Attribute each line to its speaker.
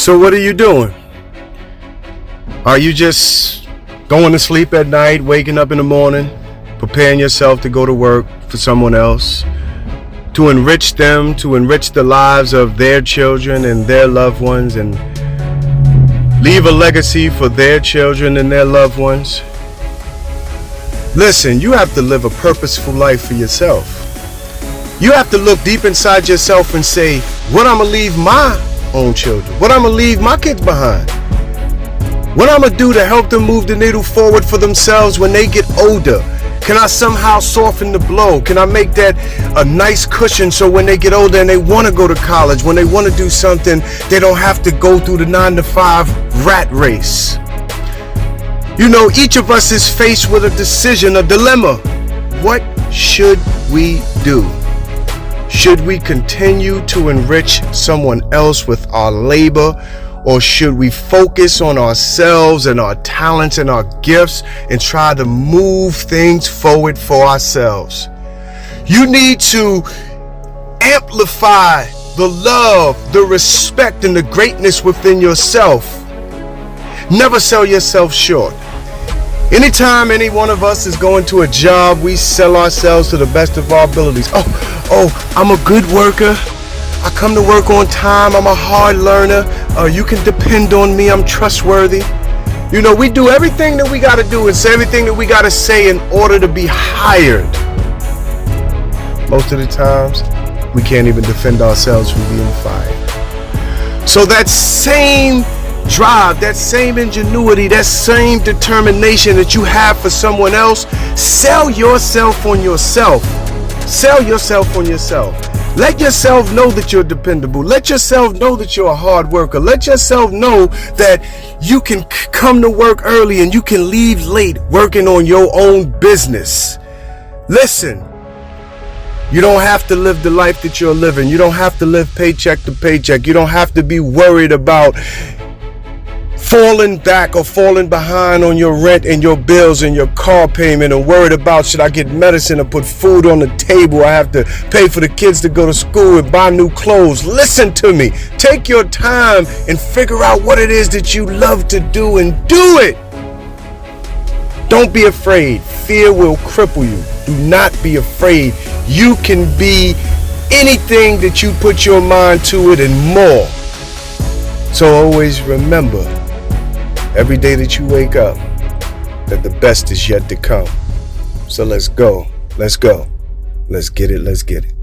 Speaker 1: So what are you doing? Are you just going to sleep at night, waking up in the morning, preparing yourself to go to work for someone else, to enrich them, to enrich the lives of their children and their loved ones, and leave a legacy for their children and their loved ones? Listen, you have to live a purposeful life for yourself. You have to look deep inside yourself and say, what I'm gonna leave my own children, what I'm gonna leave my kids behind, what I'm gonna do to help them move the needle forward for themselves when they get older. Can I somehow soften the blow? Can I make that a nice cushion so when they get older and they want to go to college, when they want to do something, they don't have to go through the 9-to-5 rat race? You know, each of us is faced with a decision, a dilemma. What should we do? Should we continue to enrich someone else with our labor, or should we focus on ourselves and our talents and our gifts and try to move things forward for ourselves? You need to amplify the love, the respect, and the greatness within yourself. Never sell yourself short. Anytime any one of us is going to a job, we sell ourselves to the best of our abilities. Oh, I'm a good worker. I come to work on time. I'm a hard learner. You can depend on me. I'm trustworthy. You know, we do everything that we got to do and say everything that we got to say in order to be hired. Most of the times, we can't even defend ourselves from being fired. So that same drive, that same ingenuity, that same determination that you have for someone else, sell yourself on yourself. Sell yourself on yourself. Let yourself know that you're dependable. Let yourself know that you're a hard worker. Let yourself know that you can come to work early and you can leave late working on your own business. Listen, you don't have to live the life that you're living. You don't have to live paycheck to paycheck. You don't have to be worried about falling back or falling behind on your rent and your bills and your car payment, and worried about, should I get medicine or put food on the table? I have to pay for the kids to go to school and buy new clothes. Listen to me. Take your time and figure out what it is that you love to do and do it. Don't be afraid. Fear will cripple you. Do not be afraid. You can be anything that you put your mind to it and more. So always remember, every day that you wake up, that the best is yet to come. So let's go. Let's go. Let's get it. Let's get it.